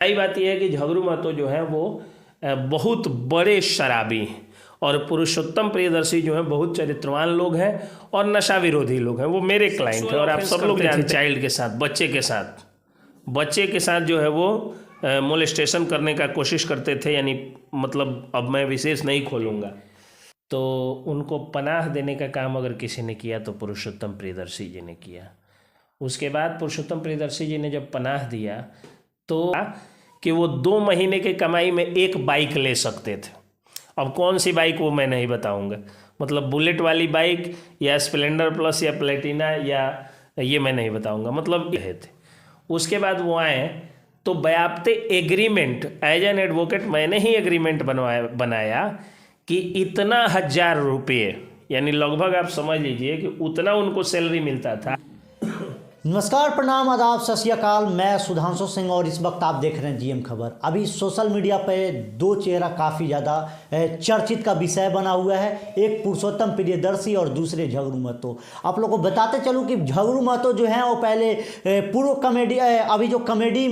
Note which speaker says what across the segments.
Speaker 1: सही बात यह है कि झगड़ू महतो जो है वो बहुत बड़े शराबी हैं और पुरुषोत्तम प्रियदर्शी जो है बहुत चरित्रवान लोग हैं और नशा विरोधी लोग हैं। वो मेरे क्लाइंट हैं और आप सब लोग जानते हैं। चाइल्ड के साथ, बच्चे के साथ जो है वो मोलेस्टेशन करने का कोशिश करते थे, यानी मतलब अब मैं विशेष नहीं खोलूँगा। तो उनको पनाह देने का काम अगर किसी ने किया तो पुरुषोत्तम प्रियदर्शी जी ने किया। उसके बाद पुरुषोत्तम प्रियदर्शी जी ने जब पनाह दिया तो कि वो 2 महीने के कमाई में एक बाइक ले सकते थे। अब कौन सी बाइक वो मैं नहीं बताऊंगा, मतलब बुलेट वाली बाइक या स्प्लेंडर प्लस या प्लेटिना या ये मैं नहीं बताऊंगा, मतलब ये थे। उसके बाद वो आए तो बयाप्ते एग्रीमेंट, एज एन एडवोकेट मैंने ही एग्रीमेंट बनाया कि इतना 1000 रुपये, यानी लगभग आप समझ लीजिए कि उतना उनको सैलरी मिलता था।
Speaker 2: नमस्कार, प्रणाम, आदाब, सत श्री अकाल। मैं सुधांशु सिंह और इस वक्त आप देख रहे हैं जीएम खबर। अभी सोशल मीडिया पे 2 चेहरा काफ़ी ज़्यादा चर्चित का विषय बना हुआ है, एक पुरुषोत्तम प्रियदर्शी और दूसरे झगड़ू महतो। आप लोगों को बताते चलूँ कि झगड़ू महतो जो हैं वो पहले पूर्व कॉमेडी, अभी जो कॉमेडी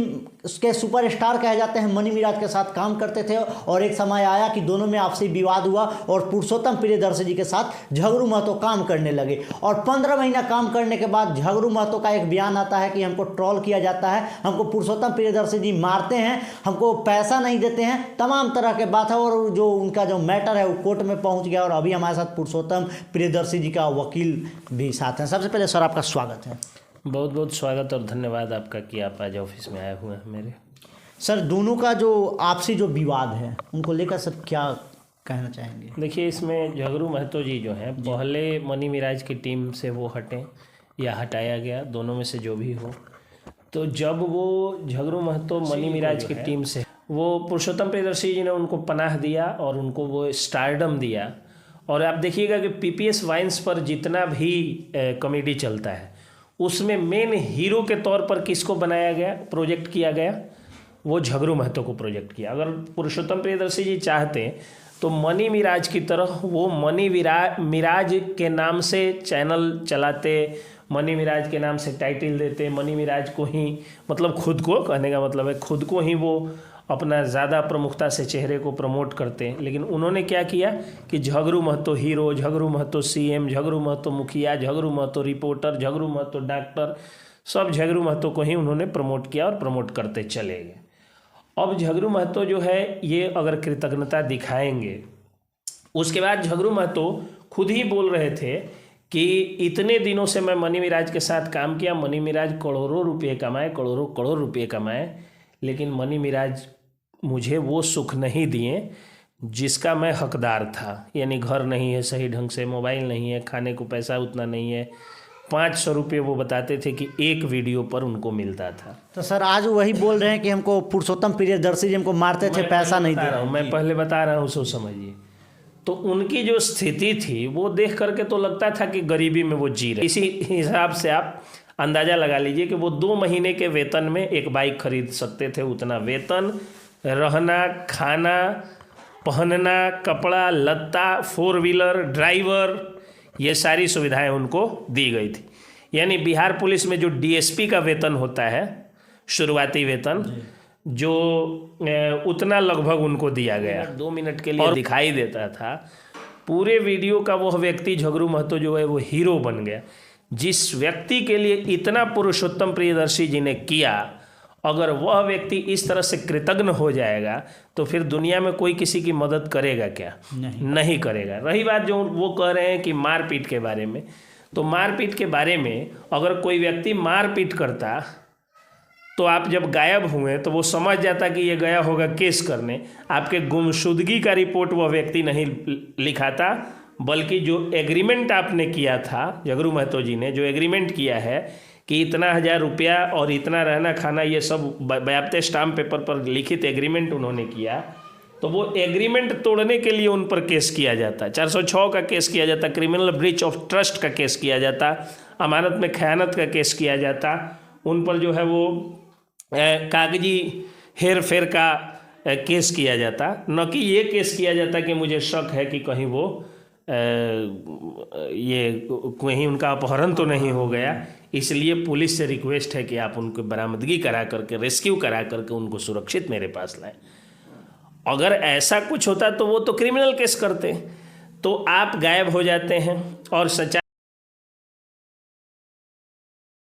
Speaker 2: के सुपरस्टार कहे जाते हैं मनी मिराज के साथ काम करते थे और एक समय आया कि दोनों में आपसी विवाद हुआ और पुरुषोत्तम प्रियदर्शी जी के साथ झगड़ू महतो काम करने लगे। और 15 महीना काम करने के बाद झगड़ू महतो का एक बयान आता है कि हमको ट्रोल किया जाता है, हमको पुरुषोत्तम प्रियदर्शी जी मारते हैं, हमको पैसा नहीं देते हैं, तमाम तरह के बात है। और जो उनका जो मैटर है वो कोर्ट में पहुंच गया और अभी हमारे साथ पुरुषोत्तम प्रियदर्शी जी का वकील भी साथ हैं। सबसे पहले सर आपका स्वागत है।
Speaker 1: बहुत बहुत स्वागत और धन्यवाद आपका कि आप आज ऑफिस में आए हुए हैं मेरे।
Speaker 2: सर, दोनों का जो आपसी जो विवाद है उनको लेकर सर क्या कहना चाहेंगे?
Speaker 1: देखिए, इसमें झगड़ू महतो जी जो हैं पहले मनी मिराज की टीम से वो हटें या हटाया गया, दोनों में से जो भी हो। तो जब वो झगड़ू महतो मनी मिराज की टीम से, वो पुरुषोत्तम प्रियदर्शी जी ने उनको पनाह दिया और उनको वो स्टारडम दिया। और आप देखिएगा कि पीपीएस वाइन्स पर जितना भी कॉमेडी चलता है उसमें मेन हीरो के तौर पर किसको बनाया गया, प्रोजेक्ट किया गया, वो झगड़ू महतो को प्रोजेक्ट किया। अगर पुरुषोत्तम प्रियदर्शी जी चाहते तो मनी मिराज की तरह वो मनी मिराज के नाम से चैनल चलाते, मनी मिराज के नाम से टाइटल देते, मनी मिराज को ही, मतलब खुद को, कहने का मतलब है खुद को ही वो अपना ज़्यादा प्रमुखता से चेहरे को प्रमोट करते हैं। लेकिन उन्होंने क्या किया कि झगड़ू महतो हीरो, झगड़ू महतो सीएम, झगड़ू महतो मुखिया, झगड़ू महतो रिपोर्टर, झगड़ू महतो डॉक्टर, सब झगड़ू महतो को ही उन्होंने प्रमोट किया और प्रमोट करते चले गए। अब झगड़ू महतो जो है ये अगर कृतज्ञता दिखाएंगे, उसके बाद झगड़ू महतो खुद ही बोल रहे थे कि इतने दिनों से मैं मनी मिराज के साथ काम किया, मनी मिराज करोड़ों रुपये कमाए, करोड़ों रुपये कमाए, लेकिन मनी मिराज मुझे वो सुख नहीं दिए जिसका मैं हकदार था। यानी घर नहीं है सही ढंग से, मोबाइल नहीं है, खाने को पैसा उतना नहीं है। 500 रुपये वो बताते थे कि एक वीडियो पर उनको मिलता था।
Speaker 2: तो सर आज वही बोल रहे हैं कि हमको पुरुषोत्तम प्रियदर्शी जी हमको मारते थे, पैसा नहीं दे रहा हूँ।
Speaker 1: मैं पहले बता रहा हूँ, सो समझिए। तो उनकी जो स्थिति थी वो देख करके तो लगता था कि गरीबी में वो जी रहे। इसी हिसाब से आप अंदाज़ा लगा लीजिए कि वो 2 महीने के वेतन में एक बाइक खरीद सकते थे। उतना वेतन, रहना, खाना, पहनना, कपड़ा लत्ता, 4 व्हीलर, ड्राइवर, ये सारी सुविधाएं उनको दी गई थी। यानी बिहार पुलिस में जो डीएसपी का वेतन होता है, शुरुआती वेतन, जो उतना लगभग उनको दिया गया। 2 मिनट के लिए और दिखाई देता था। पूरे वीडियो का वह व्यक्ति झगड़ू महतो जो है वो हीरो बन गया। जिस व्यक्ति के लिए इतना पुरुषोत्तम प्रियदर्शी जी ने किया, अगर वह व्यक्ति इस तरह से कृतज्ञ हो जाएगा तो फिर दुनिया में कोई किसी की मदद करेगा क्या? नहीं करेगा। रही बात जो वो कह रहे हैं कि मारपीट के बारे में, तो मारपीट के बारे में अगर कोई व्यक्ति मारपीट करता तो आप जब गायब हुए तो वो समझ जाता कि ये गया होगा केस करने। आपके गुमशुदगी का रिपोर्ट वह व्यक्ति नहीं लिखाता, बल्कि जो एग्रीमेंट आपने किया था, झगड़ू महतो जी ने जो एग्रीमेंट किया है कि इतना 1000 रुपया और इतना रहना खाना, ये सब बाकायदे स्टाम्प पेपर पर लिखित एग्रीमेंट उन्होंने किया, तो वो एग्रीमेंट तोड़ने के लिए उन पर केस किया जाता, 406 का केस किया जाता, क्रिमिनल ब्रीच ऑफ ट्रस्ट का केस किया जाता, अमानत में खयानत का केस किया जाता, उन पर जो है वो कागजी हेर फेर का केस किया जाता, न कि ये केस किया जाता कि मुझे शक है कि कहीं वो ये कहीं उनका अपहरण तो नहीं हो गया, इसलिए पुलिस से रिक्वेस्ट है कि आप उनको बरामदगी करा करके, रेस्क्यू करा करके उनको सुरक्षित मेरे पास लाएं। अगर ऐसा कुछ होता तो वो तो क्रिमिनल केस करते, तो आप गायब हो जाते हैं और सच्चाई